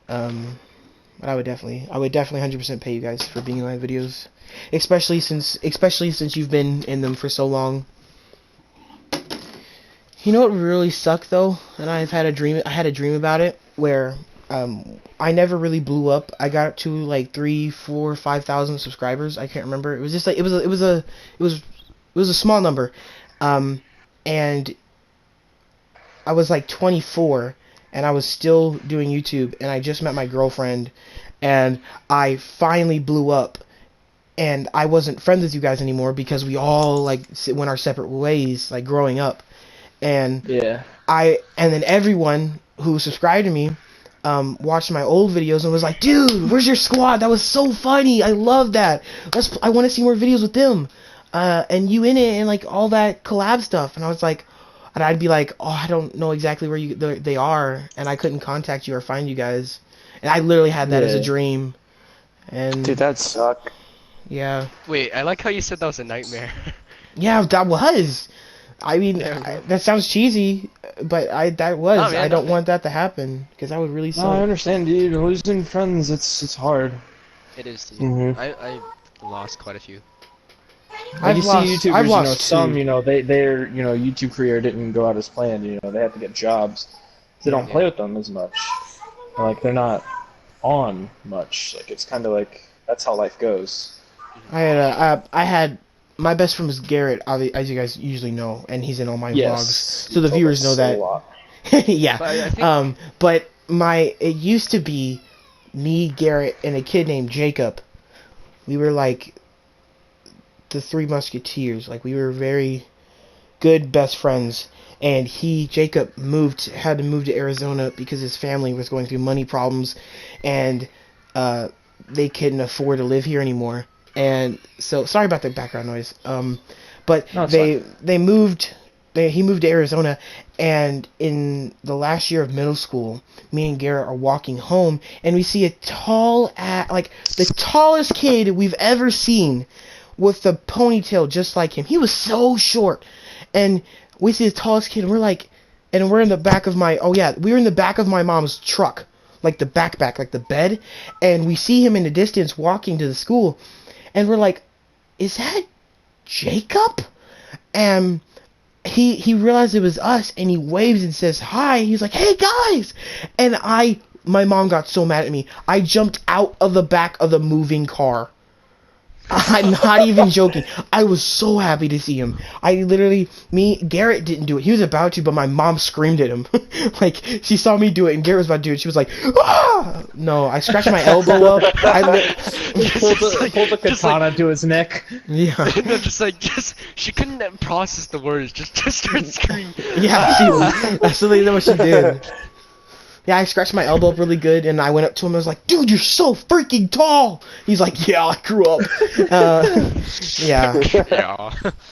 But I would definitely 100% pay you guys for being in my videos, especially since you've been in them for so long. You know what would really suck though, and I had a dream about it where I never really blew up. I got to like 3, 4, 5,000 subscribers. I can't remember. It was just like it was a small number, and I was like 24, and I was still doing YouTube, and I just met my girlfriend, and I finally blew up, and I wasn't friends with you guys anymore because we all like went our separate ways, like growing up, and
Yeah.
and then everyone who subscribed to me watched my old videos and was like, dude, where's your squad? That was so funny. I love that. I want to see more videos with them. And you in it and like all that collab stuff. And I was like, and I'd be like, oh, I don't know exactly where they are, and I couldn't contact you or find you guys. And I literally had that as a dream. And
Dude, that sucked.
yeah.
Wait, I like how you said that was a nightmare.
Yeah, that was. I mean,
Yeah,
that sounds cheesy, but that was.
No, man,
I don't
no.
want that to happen because that would really suck.
No, I understand, dude. Losing friends, it's hard.
It is. Dude.
Mhm.
I lost quite a few.
I've
You see
lost.
YouTubers,
I've
you know,
lost
some,
two.
you know, their YouTube career didn't go out as planned. You know, they have to get jobs. They don't
Yeah.
play with them as much. Like they're not on much. Like it's kind of like that's how life goes.
I had my best friend was Garrett, as you guys usually know, and he's in all my
Yes.
vlogs, so the viewers know
A
that.
lot.
Yeah.
But I think
But it used to be me, Garrett, and a kid named Jacob. We were like the Three Musketeers. Like we were very good best friends. And Jacob, had to move to Arizona because his family was going through money problems, and they couldn't afford to live here anymore. And so, sorry about the background noise. But
No, it's
they moved. He moved to Arizona, and in the last year of middle school, me and Garrett are walking home, and we see like the tallest kid we've ever seen, with the ponytail just like him. He was so short, and we see the tallest kid, and we're like, and we're in the back of we were in the back of my mom's truck, like the backpack, like the bed, and we see him in the distance walking to the school, and we're like, is that Jacob? And he realized it was us, and he waves and says hi. He's like, hey guys, and my mom got so mad at me. I jumped out of the back of the moving car. I'm not even joking. I was so happy to see him. Garrett didn't do it. He was about to, but my mom screamed at him. Like, she saw me do it, and Garrett was about to do it. She was like, ah! No, I scratched my elbow up.
He pulled the katana to his neck.
Yeah.
No, she couldn't process the words. Just start screaming.
Yeah, that's literally what she did. Yeah, I scratched my elbow up really good, and I went up to him and I was like, dude, you're so freaking tall! He's like, yeah, I grew up. Yeah.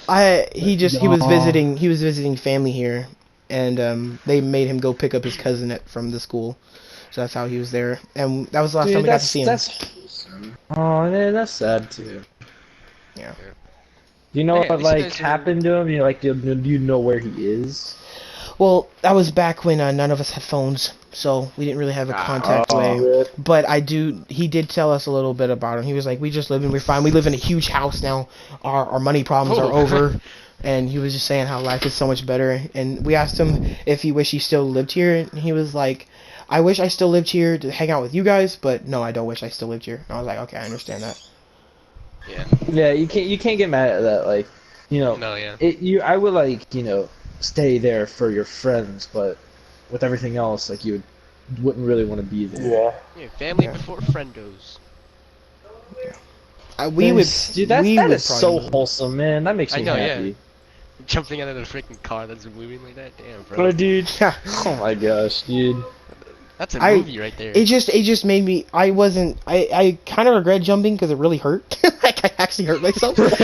Yeah.
He was visiting family here, and they made him go pick up his cousin from the school. So that's how he was there. And that was the last time we got to see him.
Oh, man, that's sad too.
Yeah.
Do you know
Hey,
what
at least you
like
guys are-
happened to him? Do you know where he is?
Well, that was back when none of us had phones, so we didn't really have a contact way. But he did tell us a little bit about him. He was like, we just live and we're fine. We live in a huge house now. Our money problems are over. And he was just saying how life is so much better. And we asked him if he wished he still lived here. And he was like, I wish I still lived here to hang out with you guys, but no, I don't wish I still lived here. And I was like, okay, I understand that.
Yeah.
Yeah, you can't get mad at that. Like, you know,
No, yeah.
I would like, you know, stay there for your friends, but with everything else, like wouldn't really want to be there.
Yeah.
Yeah, family before friendos.
That
That is so wholesome, man. That makes
I
me
know, yeah.
happy.
Jumping out of the freaking car that's moving like that. Damn, bro.
Oh, dude.
Yeah.
Oh my gosh, dude.
That's a movie right there.
It just made me. I kind of regret jumping because it really hurt. Like I actually hurt myself. but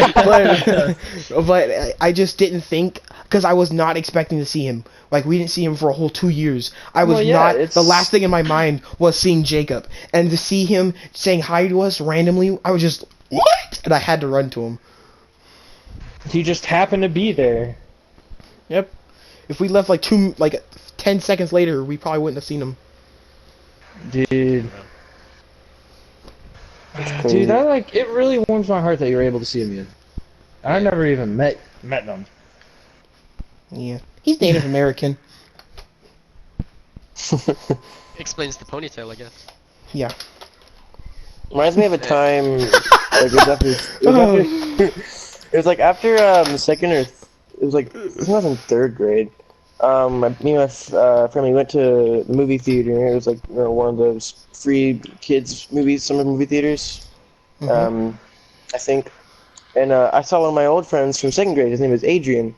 I just didn't think because I was not expecting to see him. Like we didn't see him for a whole 2 years. I was the last thing in my mind was seeing Jacob, and to see him saying hi to us randomly, I was just what? And I had to run to him.
He just happened to be there.
Yep. If we left like 10 seconds later, we probably wouldn't have seen him.
Dude.
crazy.
Dude, it really warms my heart that you're able to see him again. I never even met them.
Yeah. He's Native American.
Explains the ponytail, I guess.
Yeah.
Reminds me of a time. Like, it was like after it was like I was in third grade. Me and my family went to the movie theater. It was like one of those free kids movies, summer movie theaters.
Mm-hmm.
I think. And I saw one of my old friends from second grade. His name is Adrian.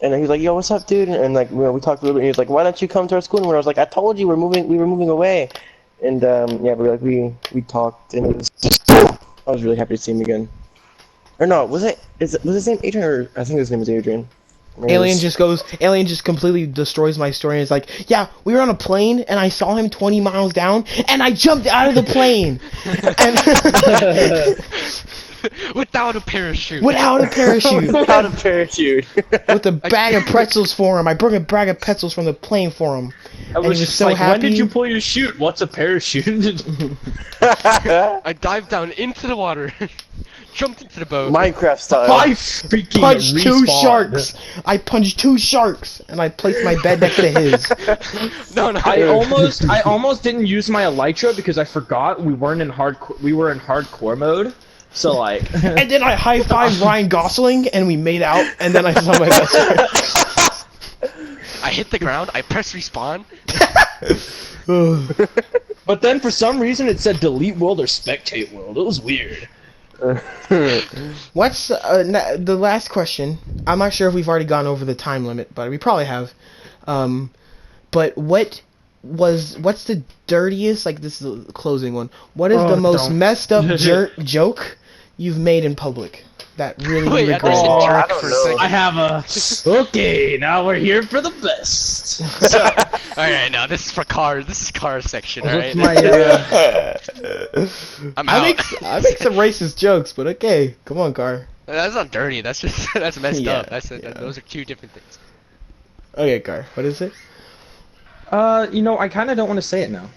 And he was like, "Yo, what's up, dude?" And like, we talked a little bit. And he was like, "Why don't you come to our school?" And I was like, "I told you we were moving away." And yeah, but we talked, and it was just, I was really happy to see him again. Or no, was his name Adrian, or I think his name was Adrian. Maybe it was-
Alien just completely destroys my story, and it's like, yeah, we were on a plane, and I saw him 20 miles down, and I jumped out of the plane!
Without a parachute.
Without a parachute!
Without a parachute.
With a bag of pretzels for him. I brought a bag of pretzels from the plane for him.
I was
he
just so like,
happy.
when did you pull your chute? What's a parachute?
I dived down into the water, jumped into the boat.
Minecraft style.
I freaking
Punched two
respawned.
sharks! I punched 2 sharks, and I placed my bed next to his.
No.
I almost didn't use my elytra because I forgot we were in hardcore mode. So like,
And then I high-fived Ryan Gosling, and we made out, and then I saw my best friend.
I hit the ground, I pressed respawn.
but then for some reason it said delete world or spectate world. It was weird.
What's the last question? I'm not sure if we've already gone over the time limit, but we probably have. But what's the dirtiest? Like, this is the closing one. What is the most messed up joke you've made in public? That really
Wait, I
regret.
thought you said
I
jerk
don't
for a
know.
second.
I have a. Okay, now we're here for the best.
Alright, now this is for cars. This is car section, alright?
My,
I'm
I
out.
make some racist jokes, but okay, come on, Car.
That's not dirty, that's just, that's messed
Yeah,
up.
yeah.
Those are 2 different things.
Okay, Car. What is it?
I kind of don't want to say it now.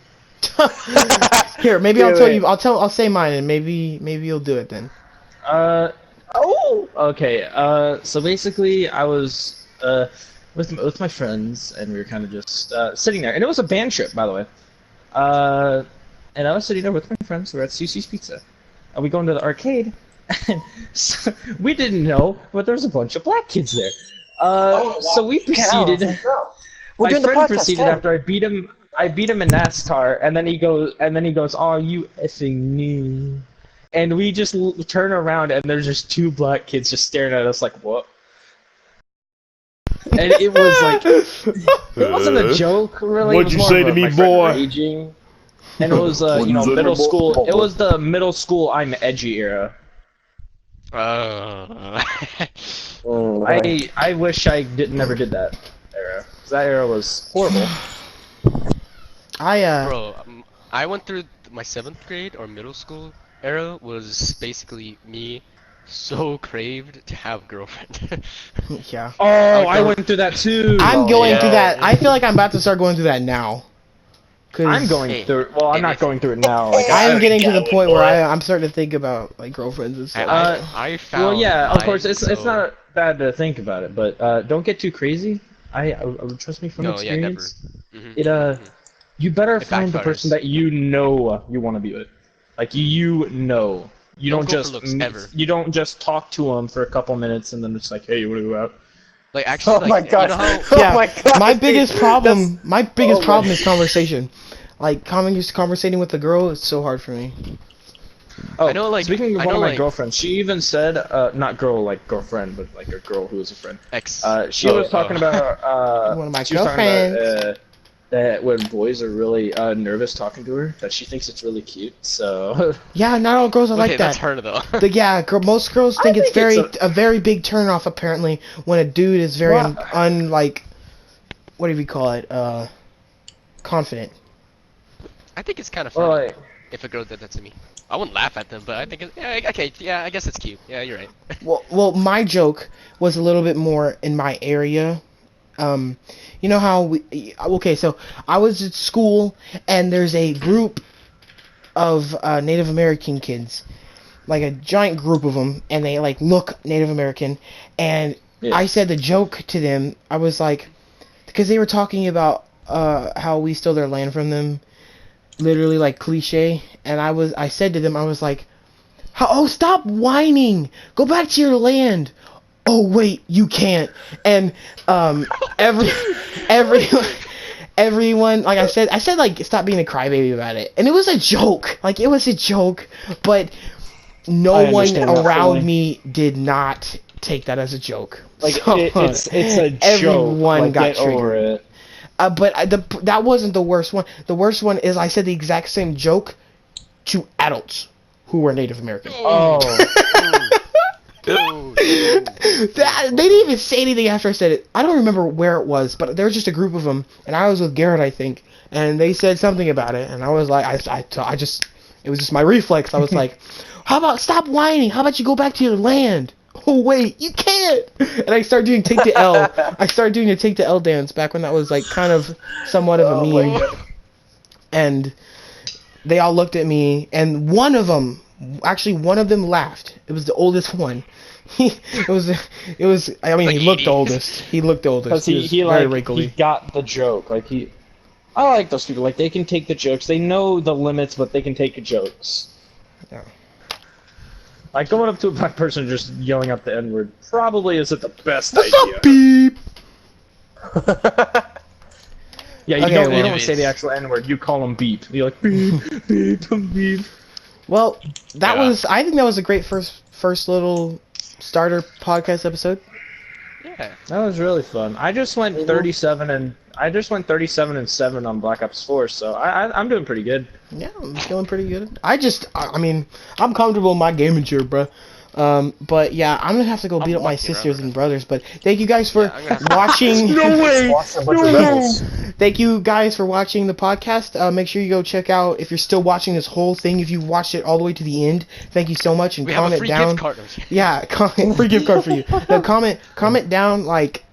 Here, maybe
Yeah,
I'll tell
wait.
you. I'll say mine, and maybe you'll do it then.
Okay. So basically, I was with my friends, and we were kind of just sitting there, and it was a band trip, by the way. And I was sitting there with my friends. We're at Susie's Pizza, and we go into the arcade, and so, we didn't know, but there was a bunch of black kids there. So we proceeded.
We're
My
doing the
friend
podcast,
proceeded
Ted.
after I beat him in NASCAR, and then he goes, "Oh, you effing me." And we just turn around, and there's just 2 black kids just staring at us like, what? And it was like, it wasn't a joke, really.
What'd
It was
you
more
say
of
to
a-
me,
my friend
boy?
Raging. And it was,
What'd you say to me,
middle
boy?
school. It was the middle school I'm edgy era. I wish I never did that era. 'Cause that era was horrible.
Bro, I went through my 7th grade or middle school era was basically me so craved to have a girlfriend.
Yeah.
Oh, I went through that too.
I'm going through
yeah.
that. I feel like I'm about to start going through that now.
I'm going through. Well, I'm not going through it now. Like,
I'm getting to the point where I'm starting to think about like girlfriends and stuff.
I found
well, yeah, of
mine,
course, it's
so-
not bad to think about it, but don't get too crazy. I trust me from
No, yeah, never.
experience.
Mhm.
You better
It
find the
backfires.
person that you know you want to be with. Like you know, you
Don't
don't
go
just
for looks, ever.
you don't just talk to them for a couple minutes and then it's like, hey, you want to go out?
Like actually,
Oh
like,
my god.
you know how
Yeah,
Oh my god.
my biggest problem,
Oh
problem
my-
is conversation. Like conversating with a girl is so hard for me.
Oh,
I know, like-
speaking of
I
one
know,
of my
like-
girlfriends, she even said, not girl like girlfriend, but like a girl who was a friend. She
Oh,
was talking about
One of my
she was talking
girlfriends.
about, that when boys are really nervous talking to her, that she thinks it's really cute. So
Yeah, not all girls are
Okay,
like
that's
that.
her though.
Most girls think it's
think
very
it's
a very big turnoff apparently when a dude is very
Well-
unlike what do we call it? Confident.
I think it's kind of
well,
funny
like,
if a girl did that to me. I wouldn't laugh at them, but I think yeah, okay, yeah, I guess it's cute. Yeah, you're right.
Well, my joke was a little bit more in my area. You know how okay, so I was at school and there's a group of Native American kids, like a giant group of them, and they like look Native American, and
Yeah.
I said the joke to them. I was like, because they were talking about how we stole their land from them, literally like cliche, and I said to them, I was like, oh, stop whining, go back to your land. Oh wait, you can't. And everyone, like I said like stop being a crybaby about it. And it was a joke. Like it was a joke, but no
I
one
understand that
around
feeling.
me did not take that as a joke.
Like
So,
it's a joke.
everyone
Like,
got
get over
triggered.
it.
That wasn't the worst one. The worst one is I said the exact same joke to adults who were Native American.
Oh,
They didn't even say anything after I said it. I don't remember where it was, but there was just a group of them, and I was with Garrett, I think, and they said something about it, and I was like, I just, it was just my reflex. I was like, how about stop whining? How about you go back to your land? Oh wait, you can't! And I started doing take the L. I started doing a take the L dance back when that was like kind of somewhat of a
Oh my
meme,
God.
and they all looked at me, and one of them laughed. It was the oldest one. It was. I mean,
Like
he looked
80.
the oldest. He looked the oldest.
because
He was
he
very
like
wrinkly.
he got the joke. Like he, I like those people. Like they can take the jokes. They know the limits, but they can take the jokes.
Yeah.
Like going up to a black person and just yelling out the N word probably isn't the best
What's
idea.
up, beep?
Yeah, you
Okay,
don't
well-
say the actual N word. You call them beep. You're like beep, beep, beep.
Well, that
Yeah.
was. I think that was a great first little starter podcast episode.
Yeah.
That was really fun. I just went 37 and 7 on Black Ops 4, so I'm doing pretty good.
Yeah, I'm feeling pretty good. I mean, I'm comfortable in my gaming chair, bruh. But yeah, I'm gonna have to go beat up my
walking
sisters
around.
and brothers. But thank you guys for
Yeah, I'm gonna have to-
watching.
Watch a bunch of rebels.
Thank you guys for watching the podcast. Make sure you go check out if you're still watching this whole thing. If you watched it all the way to the end, thank you so much, and
We have a
comment
free
down.
gift card.
Yeah, free gift card for you. No, comment down, like,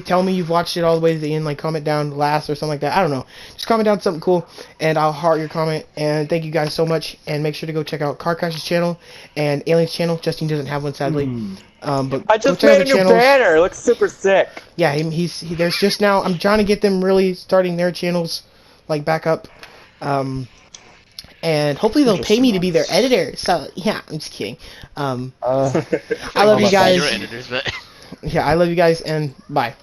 tell me you've watched it all the way to the end, like, comment down last or something like that. I don't know. Just comment down something cool, and I'll heart your comment. And thank you guys so much, and make sure to go check out Car Crash's channel and Alien's channel. Justine doesn't have one, sadly. But
I
go
just
check out
made a
the
new
channels.
banner. It looks super sick.
Yeah, there's just now. I'm trying to get them really starting their channels, like, back up. And hopefully they'll pay me to be their editor. So yeah, I'm just kidding. I love you
You're
guys.
editors, but.
Yeah, I love you guys, and bye.